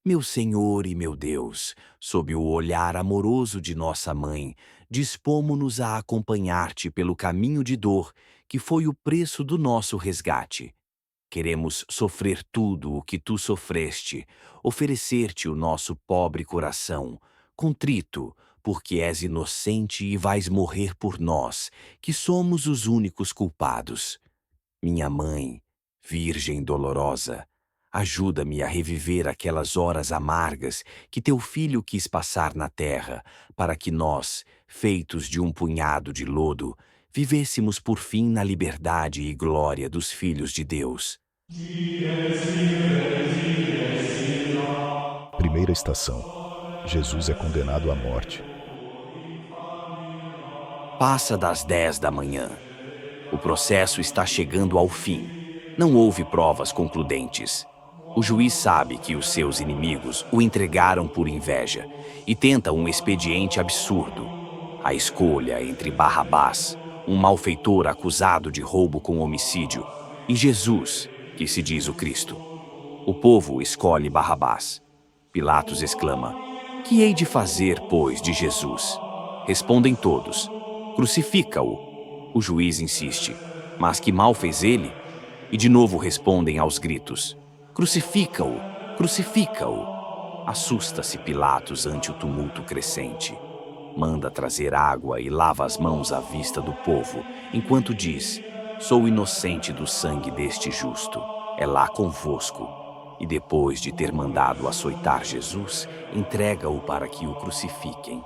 Meu Senhor e meu Deus, sob o olhar amoroso de nossa mãe, dispomos-nos a acompanhar-te pelo caminho de dor, que foi o preço do nosso resgate. Queremos sofrer tudo o que tu sofreste, oferecer-te o nosso pobre coração, contrito, porque és inocente e vais morrer por nós, que somos os únicos culpados. Minha mãe, Virgem dolorosa, ajuda-me a reviver aquelas horas amargas que teu filho quis passar na terra, para que nós, feitos de um punhado de lodo, vivêssemos por fim na liberdade e glória dos filhos de Deus. Primeira estação. Jesus é condenado à morte. Passa das 10 da manhã. O processo está chegando ao fim. Não houve provas concludentes. O juiz sabe que os seus inimigos o entregaram por inveja e tenta um expediente absurdo. A escolha entre Barrabás, um malfeitor acusado de roubo com homicídio, e Jesus, que se diz o Cristo. O povo escolhe Barrabás. Pilatos exclama: Que hei de fazer, pois, de Jesus? Respondem todos: Crucifica-o. O juiz insiste: Mas que mal fez ele? E de novo respondem aos gritos: Crucifica-o! Crucifica-o! Assusta-se Pilatos ante o tumulto crescente. Manda trazer água e lava as mãos à vista do povo, enquanto diz: Sou inocente do sangue deste justo. É lá convosco. E depois de ter mandado açoitar Jesus, entrega-o para que o crucifiquem.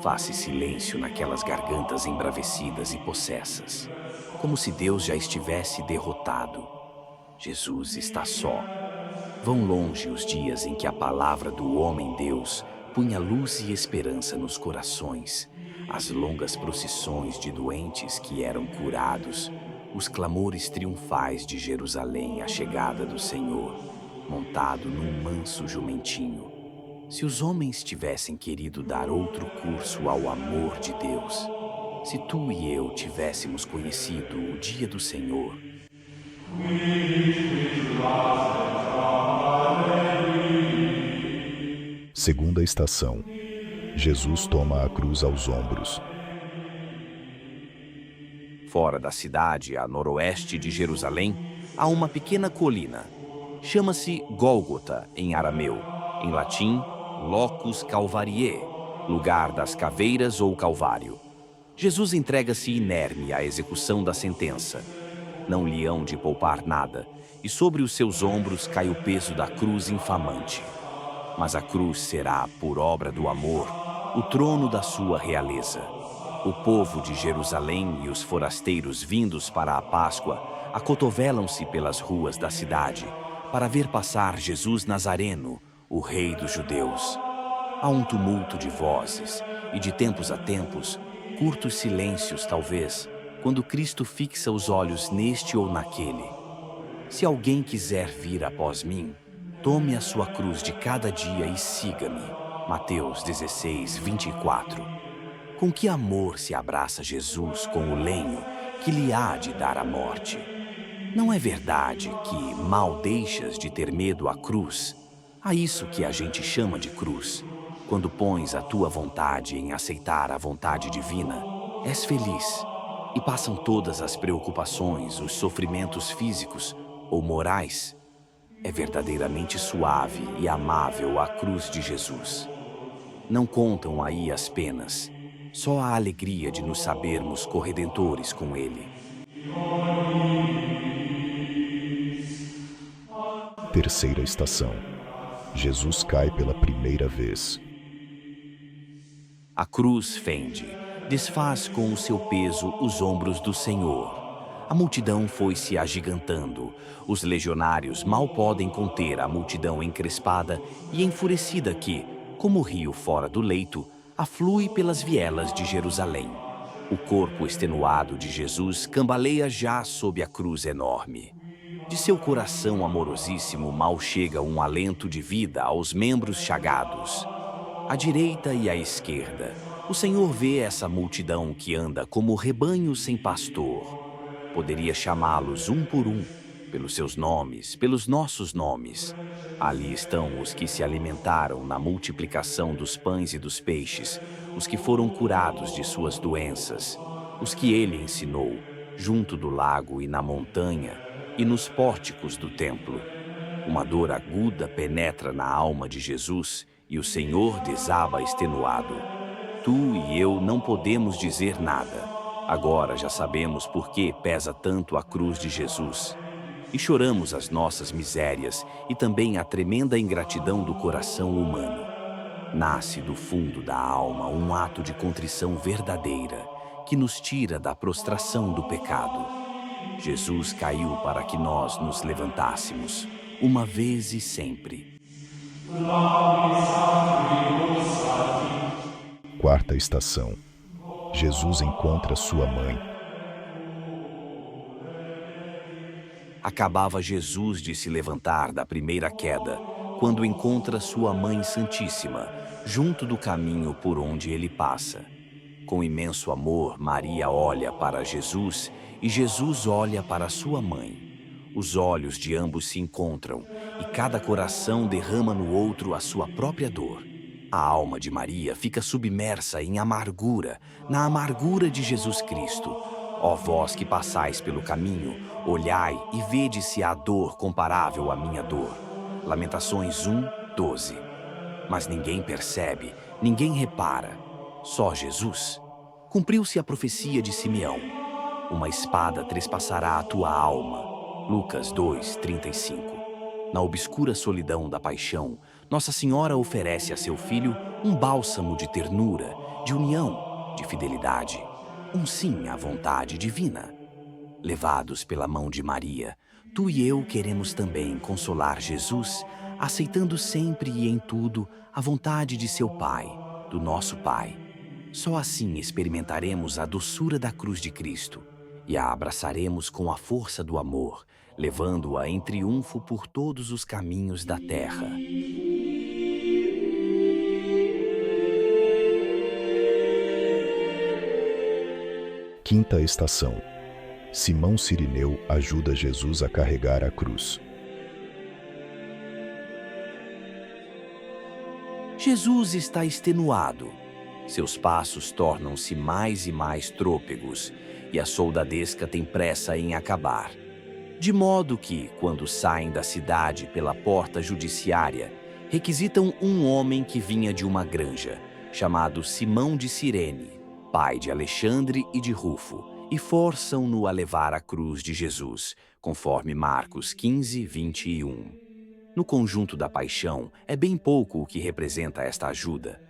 Faz-se silêncio naquelas gargantas embravecidas e possessas, como se Deus já estivesse derrotado. Jesus está só. Vão longe os dias em que a palavra do homem-Deus punha luz e esperança nos corações, as longas procissões de doentes que eram curados, os clamores triunfais de Jerusalém à chegada do Senhor, montado num manso jumentinho. Se os homens tivessem querido dar outro curso ao amor de Deus, se tu e eu tivéssemos conhecido o dia do Senhor. Segunda estação. Jesus toma a cruz aos ombros. Fora da cidade, a noroeste de Jerusalém, há uma pequena colina. Chama-se Gólgota em arameu, em latim, Locus Calvariae, lugar das caveiras ou calvário. Jesus entrega-se inerme à execução da sentença. Não lhe hão de poupar nada, e sobre os seus ombros cai o peso da cruz infamante. Mas a cruz será, por obra do amor, o trono da sua realeza. O povo de Jerusalém e os forasteiros vindos para a Páscoa acotovelam-se pelas ruas da cidade para ver passar Jesus Nazareno, o Rei dos Judeus. Há um tumulto de vozes e, de tempos a tempos, curtos silêncios talvez, quando Cristo fixa os olhos neste ou naquele. Se alguém quiser vir após mim, tome a sua cruz de cada dia e siga-me. Mateus 16, 24. Com que amor se abraça Jesus com o lenho que lhe há de dar a morte? Não é verdade que mal deixas de ter medo à cruz? A isso que a gente chama de cruz. Quando pões a tua vontade em aceitar a vontade divina, és feliz. E passam todas as preocupações, os sofrimentos físicos ou morais. É verdadeiramente suave e amável a cruz de Jesus. Não contam aí as penas, só a alegria de nos sabermos corredentores com Ele. Terceira estação. Jesus cai pela primeira vez. A cruz fende, desfaz com o seu peso os ombros do Senhor. A multidão foi se agigantando. Os legionários mal podem conter a multidão encrespada e enfurecida que, como rio fora do leito, aflui pelas vielas de Jerusalém. O corpo extenuado de Jesus cambaleia já sob a cruz enorme. De seu coração amorosíssimo mal chega um alento de vida aos membros chagados. À direita e à esquerda, o Senhor vê essa multidão que anda como rebanho sem pastor. Poderia chamá-los um por um, pelos seus nomes, pelos nossos nomes. Ali estão os que se alimentaram na multiplicação dos pães e dos peixes, os que foram curados de suas doenças, os que ele ensinou, junto do lago e na montanha, e nos pórticos do templo. Uma dor aguda penetra na alma de Jesus e o Senhor desaba extenuado. Tu e eu não podemos dizer nada. Agora já sabemos por que pesa tanto a cruz de Jesus. E choramos as nossas misérias e também a tremenda ingratidão do coração humano. Nasce do fundo da alma um ato de contrição verdadeira que nos tira da prostração do pecado. Jesus caiu para que nós nos levantássemos, uma vez e sempre. Quarta estação. Jesus encontra sua mãe. Acabava Jesus de se levantar da primeira queda, quando encontra sua Mãe Santíssima, junto do caminho por onde ele passa. Com imenso amor, Maria olha para Jesus e Jesus olha para sua mãe. Os olhos de ambos se encontram e cada coração derrama no outro a sua própria dor. A alma de Maria fica submersa em amargura, na amargura de Jesus Cristo. Ó vós que passais pelo caminho, olhai e vede se há dor comparável à minha dor. Lamentações 1:12. Mas ninguém percebe, ninguém repara. Só Jesus. Cumpriu-se a profecia de Simeão. Uma espada trespassará a tua alma. Lucas 2:35. Na obscura solidão da paixão, Nossa Senhora oferece a seu filho um bálsamo de ternura, de união, de fidelidade. Um sim à vontade divina. Levados pela mão de Maria, tu e eu queremos também consolar Jesus, aceitando sempre e em tudo a vontade de seu Pai, do nosso Pai. Só assim experimentaremos a doçura da cruz de Cristo e a abraçaremos com a força do amor, levando-a em triunfo por todos os caminhos da terra. Quinta estação. Simão Cirineu ajuda Jesus a carregar a cruz. Jesus está extenuado. Seus passos tornam-se mais e mais trôpegos, e a soldadesca tem pressa em acabar. De modo que, quando saem da cidade pela porta judiciária, requisitam um homem que vinha de uma granja, chamado Simão de Cirene, pai de Alexandre e de Rufo, e forçam-no a levar a cruz de Jesus, conforme Marcos 15:21. No conjunto da paixão, é bem pouco o que representa esta ajuda.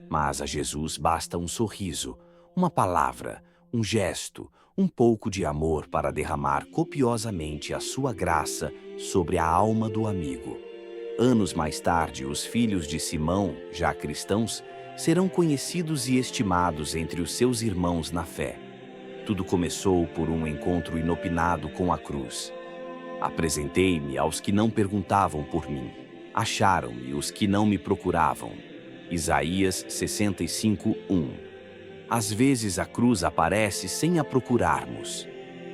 Mas a Jesus basta um sorriso, uma palavra, um gesto, um pouco de amor para derramar copiosamente a sua graça sobre a alma do amigo. Anos mais tarde, os filhos de Simão, já cristãos, serão conhecidos e estimados entre os seus irmãos na fé. Tudo começou por um encontro inopinado com a cruz. Apresentei-me aos que não perguntavam por mim. Acharam-me os que não me procuravam. Isaías 65:1. Às vezes a cruz aparece sem a procurarmos.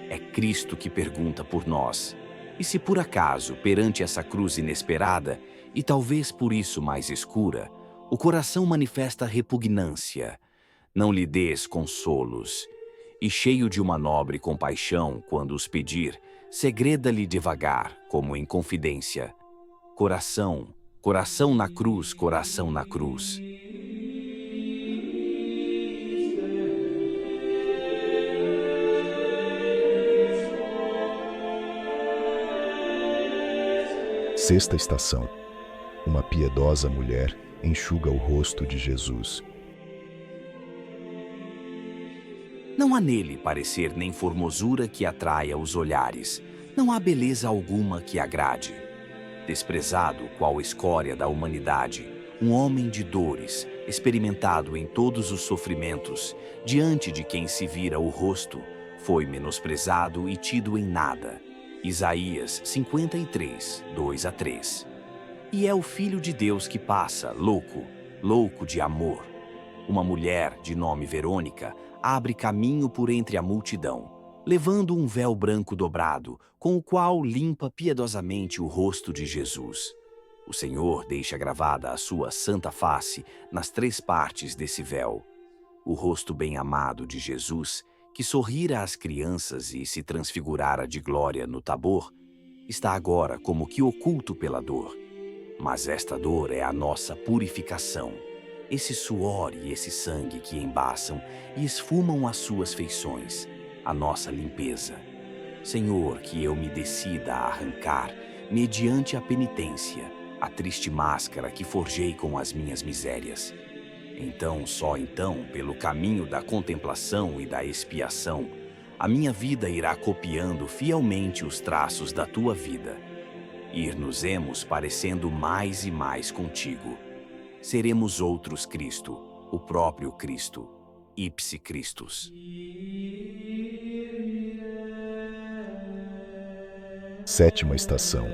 É Cristo que pergunta por nós. E se por acaso, perante essa cruz inesperada, e talvez por isso mais escura, o coração manifesta repugnância, não lhe dês consolos. E cheio de uma nobre compaixão, quando os pedir, segreda-lhe devagar, como em confidência. Coração, coração na cruz, coração na cruz. Sexta estação. Uma piedosa mulher enxuga o rosto de Jesus. Não há nele parecer nem formosura que atraia os olhares. Não há beleza alguma que agrade. Desprezado qual escória da humanidade, um homem de dores, experimentado em todos os sofrimentos, diante de quem se vira o rosto, foi menosprezado e tido em nada. Isaías 53:2-3. E é o Filho de Deus que passa, louco, louco de amor. Uma mulher, de nome Verônica, abre caminho por entre a multidão. levando um véu branco dobrado, com o qual limpa piedosamente o rosto de Jesus. O Senhor deixa gravada a sua santa face nas 3 partes desse véu. O rosto bem-amado de Jesus, que sorrira às crianças e se transfigurara de glória no Tabor, está agora como que oculto pela dor. Mas esta dor é a nossa purificação, esse suor e esse sangue que embaçam e esfumam as suas feições, a nossa limpeza. Senhor, que eu me decida a arrancar, mediante a penitência, a triste máscara que forjei com as minhas misérias. Então, só então, pelo caminho da contemplação e da expiação, a minha vida irá copiando fielmente os traços da tua vida. Ir-nos-emos parecendo mais e mais contigo. Seremos outros Cristo, o próprio Cristo, ipse Christus. Sétima estação.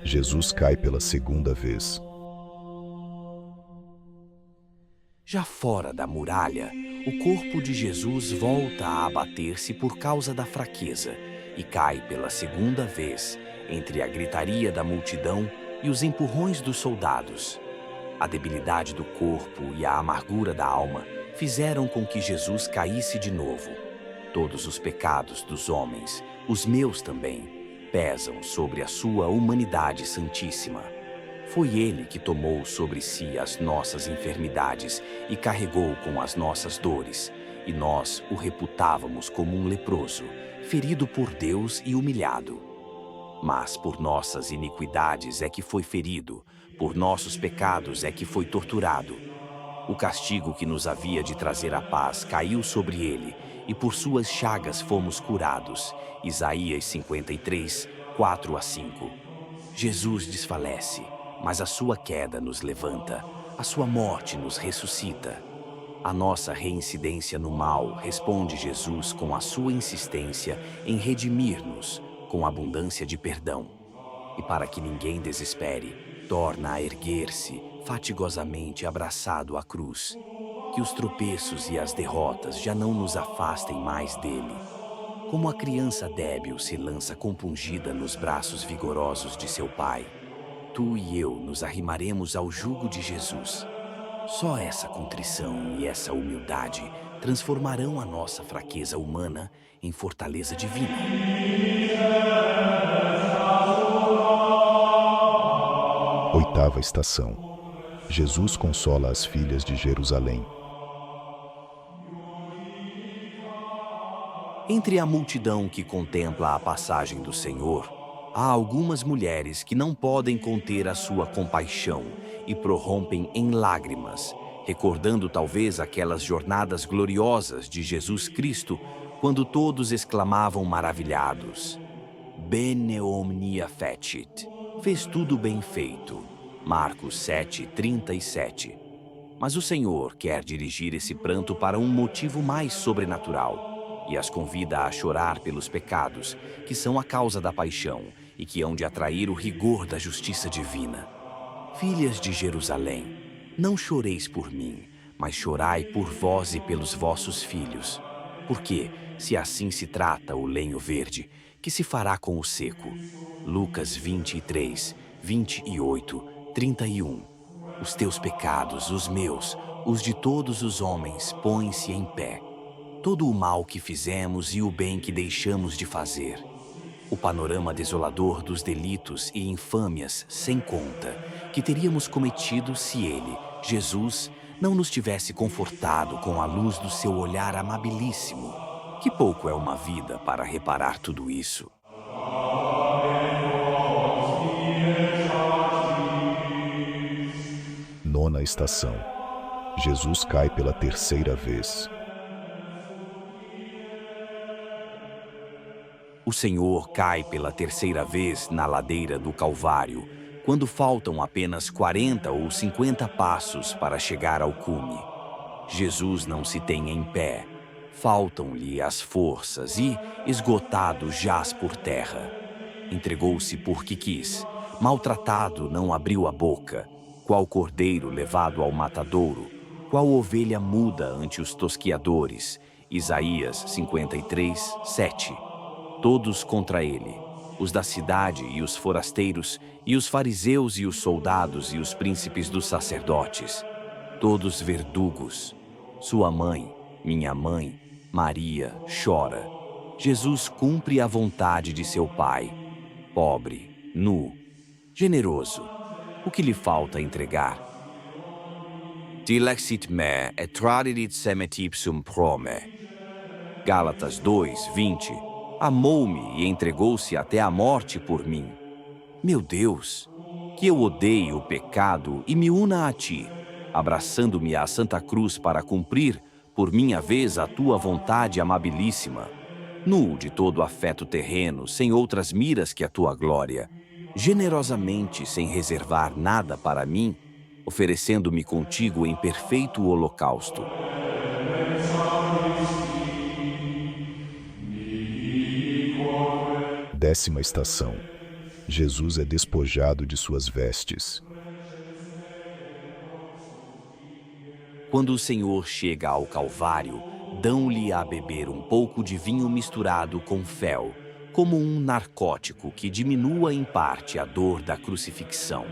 Jesus cai pela 2ª vez. Já fora da muralha, o corpo de Jesus volta a abater-se por causa da fraqueza e cai pela 2ª vez, entre a gritaria da multidão e os empurrões dos soldados. A debilidade do corpo e a amargura da alma fizeram com que Jesus caísse de novo. Todos os pecados dos homens, os meus também, pesam sobre a sua humanidade santíssima. Foi ele que tomou sobre si as nossas enfermidades e carregou com as nossas dores, e nós o reputávamos como um leproso, ferido por Deus e humilhado. Mas por nossas iniquidades é que foi ferido, por nossos pecados é que foi torturado. O castigo que nos havia de trazer a paz caiu sobre ele, e por suas chagas fomos curados. Isaías 53, 4-5. Jesus desfalece, mas a sua queda nos levanta, a sua morte nos ressuscita. A nossa reincidência no mal responde Jesus com a sua insistência em redimir-nos, com abundância de perdão. E para que ninguém desespere, torna a erguer-se, fatigosamente abraçado à cruz. Que os tropeços e as derrotas já não nos afastem mais dele. Como a criança débil se lança compungida nos braços vigorosos de seu pai, tu e eu nos arrimaremos ao jugo de Jesus. Só essa contrição e essa humildade transformarão a nossa fraqueza humana em fortaleza divina. Oitava estação. Jesus consola as filhas de Jerusalém. Entre a multidão que contempla a passagem do Senhor, há algumas mulheres que não podem conter a sua compaixão e prorrompem em lágrimas, recordando talvez aquelas jornadas gloriosas de Jesus Cristo, quando todos exclamavam maravilhados: Bene omnia fecit, fez tudo bem feito. Marcos 7:37. Mas o Senhor quer dirigir esse pranto para um motivo mais sobrenatural e as convida a chorar pelos pecados, que são a causa da paixão e que hão de atrair o rigor da justiça divina. Filhas de Jerusalém, não choreis por mim, mas chorai por vós e pelos vossos filhos. Porque, se assim se trata o lenho verde, que se fará com o seco? Lucas 23, 28, 31. Os teus pecados, os meus, os de todos os homens, põem-se em pé. Todo o mal que fizemos e o bem que deixamos de fazer. O panorama desolador dos delitos e infâmias sem conta que teríamos cometido se ele, Jesus, não nos tivesse confortado com a luz do seu olhar amabilíssimo. Que pouco é uma vida para reparar tudo isso. Nona estação. Jesus cai pela 3ª vez. O Senhor cai pela 3ª vez na ladeira do Calvário, quando faltam apenas 40 ou 50 passos para chegar ao cume. Jesus não se tem em pé, faltam-lhe as forças e, esgotado, jaz por terra. Entregou-se porque quis, maltratado não abriu a boca, qual cordeiro levado ao matadouro, qual ovelha muda ante os tosquiadores, Isaías 53, 7. Todos contra ele, os da cidade e os forasteiros, e os fariseus e os soldados e os príncipes dos sacerdotes, todos verdugos. Sua mãe, minha mãe, Maria, chora. Jesus cumpre a vontade de seu pai. Pobre, nu, generoso, o que lhe falta entregar? Dilexit me et tradidit semet ipsum prome. Gálatas 2, 20. Amou-me e entregou-se até a morte por mim. Meu Deus, que eu odeie o pecado e me una a ti, abraçando-me à Santa Cruz para cumprir, por minha vez, a tua vontade amabilíssima. Nu de todo afeto terreno, sem outras miras que a tua glória, generosamente, sem reservar nada para mim, oferecendo-me contigo em perfeito holocausto. Décima estação. Jesus é despojado de suas vestes. Quando o Senhor chega ao Calvário, dão-lhe a beber um pouco de vinho misturado com fel, como um narcótico que diminua em parte a dor da crucifixão.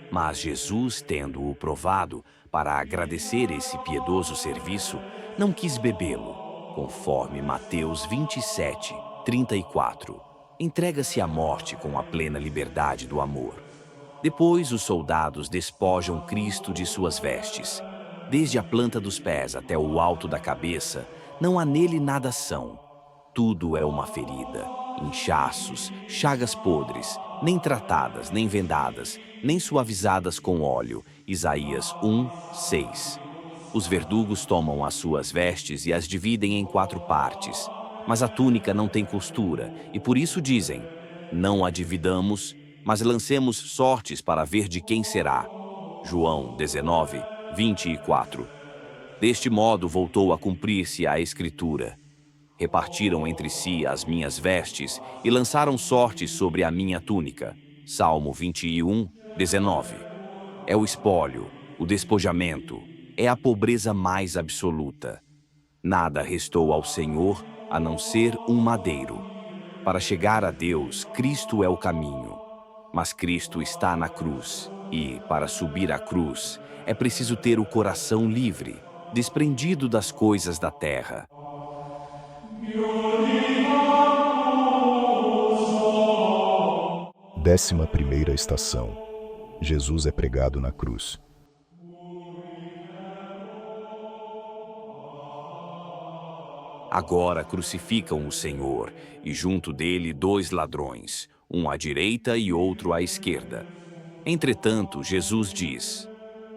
Mas Jesus, tendo-o provado, para agradecer esse piedoso serviço, não quis bebê-lo, conforme Mateus 27, 34. Entrega-se à morte com a plena liberdade do amor. Depois os soldados despojam Cristo de suas vestes. Desde a planta dos pés até o alto da cabeça, não há nele nada são. Tudo é uma ferida, inchaços, chagas podres, nem tratadas, nem vendadas, nem suavizadas com óleo. Isaías 1, 6. Os verdugos tomam as suas vestes e as dividem em 4 partes. Mas a túnica não tem costura, e por isso dizem: não a dividamos, mas lancemos sortes para ver de quem será. João 19, 24. Deste modo voltou a cumprir-se a Escritura. Repartiram entre si as minhas vestes e lançaram sortes sobre a minha túnica. Salmo 21, 19. É o espólio, o despojamento, é a pobreza mais absoluta. Nada restou ao Senhor a não ser um madeiro. Para chegar a Deus, Cristo é o caminho. Mas Cristo está na cruz e, para subir à cruz, é preciso ter o coração livre, desprendido das coisas da terra. Décima primeira estação. Jesus é pregado na cruz. Agora crucificam o Senhor, e junto dele 2 ladrões, um à direita e outro à esquerda. Entretanto, Jesus diz: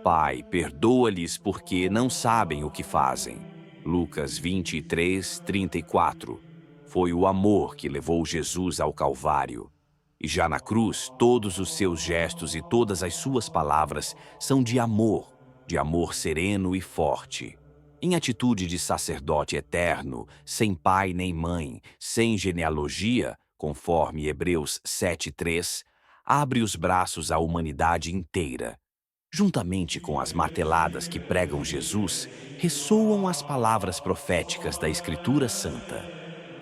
Pai, perdoa-lhes porque não sabem o que fazem. Lucas 23, 34. Foi o amor que levou Jesus ao Calvário. E já na cruz, todos os seus gestos e todas as suas palavras são de amor sereno e forte. Em atitude de sacerdote eterno, sem pai nem mãe, sem genealogia, conforme Hebreus 7:3, abre os braços à humanidade inteira. Juntamente com as marteladas que pregam Jesus, ressoam as palavras proféticas da Escritura Santa.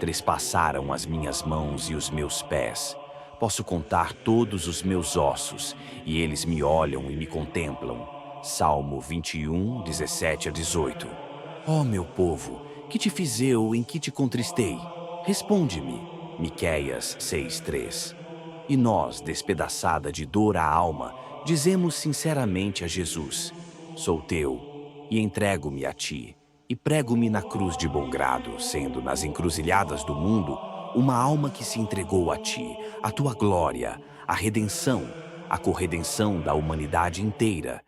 Trespassaram as minhas mãos e os meus pés. Posso contar todos os meus ossos, e eles me olham e me contemplam. Salmo 21, 17 a 18. Ó meu povo, que te fiz eu em que te contristei? Responde-me. Miqueias 6:3. E nós, despedaçada de dor a alma, dizemos sinceramente a Jesus: sou teu, e entrego-me a ti, e prego-me na cruz de bom grado, sendo nas encruzilhadas do mundo uma alma que se entregou a ti, a tua glória, a redenção, a corredenção da humanidade inteira.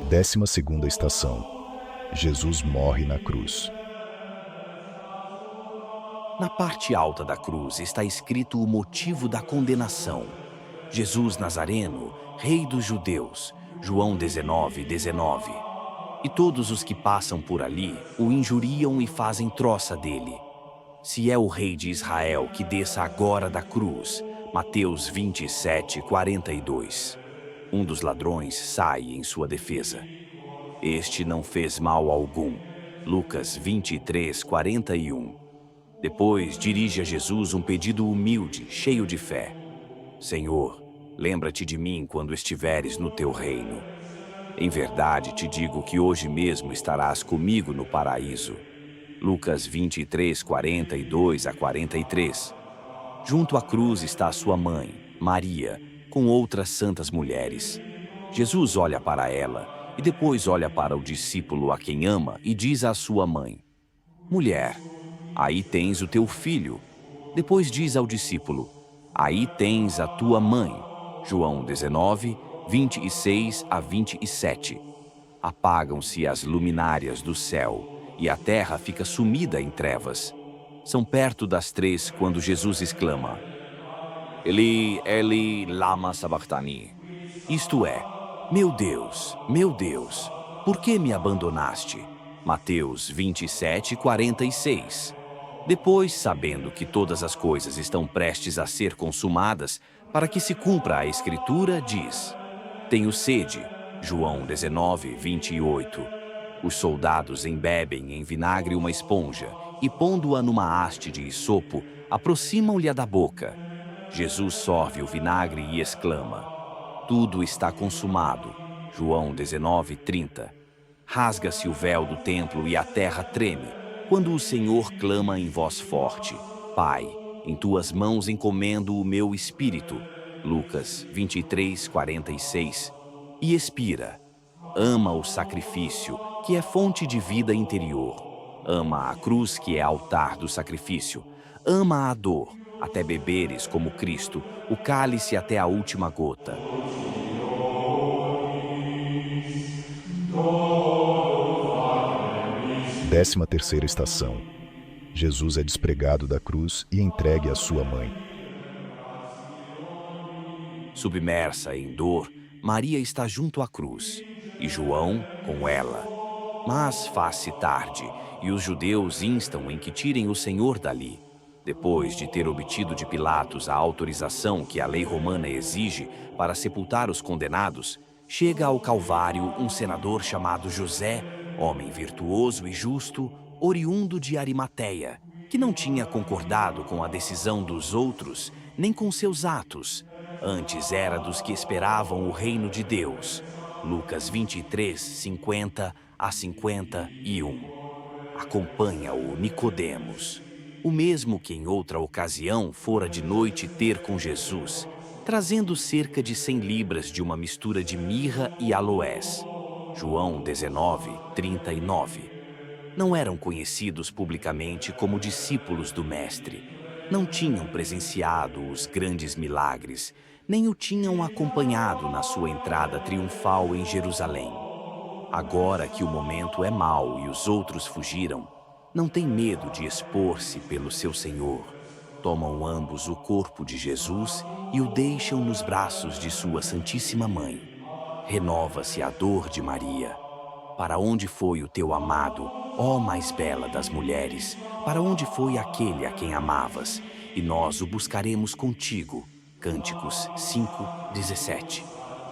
Décima segunda estação. Jesus morre na cruz. Na parte alta da cruz está escrito o motivo da condenação. Jesus Nazareno, Rei dos Judeus, João 19, 19. E todos os que passam por ali o injuriam e fazem troça dele. Se é o Rei de Israel, que desça agora da cruz, Mateus 27:42. Um dos ladrões sai em sua defesa. Este não fez mal algum. Lucas 23:41. Depois dirige a Jesus um pedido humilde, cheio de fé. Senhor, lembra-te de mim quando estiveres no teu reino. Em verdade te digo que hoje mesmo estarás comigo no paraíso. Lucas 23:42-43. Junto à cruz está sua mãe, Maria, com outras santas mulheres. Jesus olha para ela e depois olha para o discípulo a quem ama e diz à sua mãe: Mulher, aí tens o teu filho. Depois diz ao discípulo: Aí tens a tua mãe. João 19:26-27. Apagam-se as luminárias do céu e a terra fica sumida em trevas. São perto das 3 quando Jesus exclama: Eli, Eli, lama sabachthani. Isto é, meu Deus, por que me abandonaste? Mateus 27:46. Depois, sabendo que todas as coisas estão prestes a ser consumadas, para que se cumpra a Escritura, diz: Tenho sede. João 19:28. Os soldados embebem em vinagre uma esponja e, pondo-a numa haste de isopo, aproximam-lhe-a da boca. Jesus sorve o vinagre e exclama: Tudo está consumado. João 19:30. Rasga-se o véu do templo e a terra treme, quando o Senhor clama em voz forte: Pai, em tuas mãos encomendo o meu espírito. Lucas 23:46. E expira. Ama o sacrifício, que é fonte de vida interior. Ama a cruz, que é altar do sacrifício. Ama a dor, até beberes como Cristo, o cálice até a última gota. 13ª estação. Jesus é despregado da cruz e entregue à sua mãe. Submersa em dor, Maria está junto à cruz, e João com ela. Mas faz-se tarde, e os judeus instam em que tirem o Senhor dali. Depois de ter obtido de Pilatos a autorização que a lei romana exige para sepultar os condenados, chega ao Calvário um senador chamado José, homem virtuoso e justo, oriundo de Arimateia, que não tinha concordado com a decisão dos outros, nem com seus atos. Antes era dos que esperavam o reino de Deus. Lucas 23:50-51. Acompanha-o Nicodemos, o mesmo que em outra ocasião fora de noite ter com Jesus, trazendo cerca de 100 libras de uma mistura de mirra e aloés. João 19:39. Não eram conhecidos publicamente como discípulos do Mestre. Não tinham presenciado os grandes milagres, nem o tinham acompanhado na sua entrada triunfal em Jerusalém. Agora que o momento é mau e os outros fugiram, não tem medo de expor-se pelo seu Senhor. Tomam ambos o corpo de Jesus e o deixam nos braços de sua Santíssima Mãe. Renova-se a dor de Maria. Para onde foi o teu amado, ó mais bela das mulheres? Para onde foi aquele a quem amavas? E nós o buscaremos contigo. Cânticos 5:17.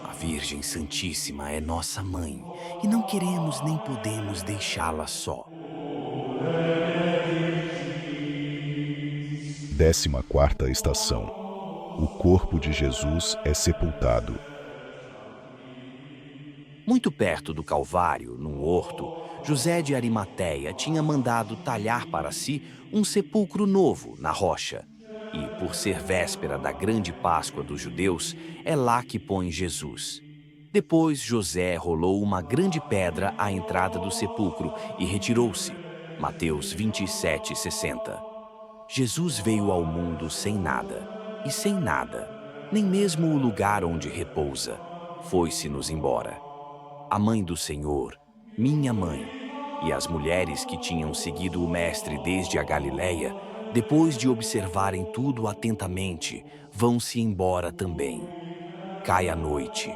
A Virgem Santíssima é nossa mãe, e não queremos nem podemos deixá-la só. 14ª estação. O corpo de Jesus é sepultado. Muito perto do Calvário, num horto, José de Arimateia tinha mandado talhar para si um sepulcro novo na rocha. E, por ser véspera da grande Páscoa dos judeus, é lá que põe Jesus. Depois, José rolou uma grande pedra à entrada do sepulcro e retirou-se. Mateus 27:60. Jesus veio ao mundo sem nada, e sem nada, nem mesmo o lugar onde repousa, foi-se-nos embora. A mãe do Senhor, minha mãe, e as mulheres que tinham seguido o Mestre desde a Galileia, depois de observarem tudo atentamente, vão-se embora também. Cai a noite.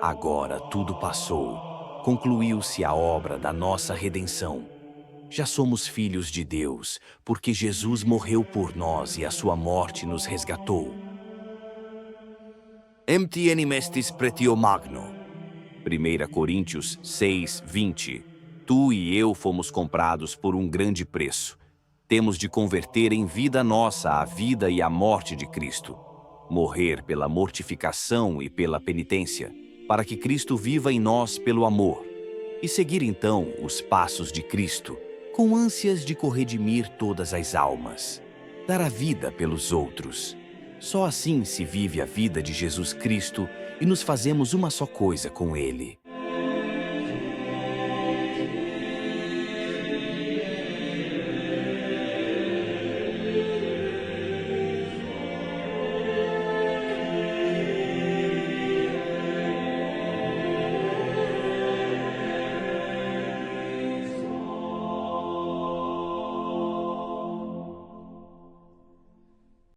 Agora tudo passou. Concluiu-se a obra da nossa redenção. Já somos filhos de Deus, porque Jesus morreu por nós e a sua morte nos resgatou. Emptieni mestis pretio magno. 1 Coríntios 6, 20. Tu e eu fomos comprados por um grande preço. Temos de converter em vida nossa a vida e a morte de Cristo. Morrer pela mortificação e pela penitência, para que Cristo viva em nós pelo amor. E seguir então os passos de Cristo, com ânsias de corredimir todas as almas. Dar a vida pelos outros. Só assim se vive a vida de Jesus Cristo e nos fazemos uma só coisa com Ele.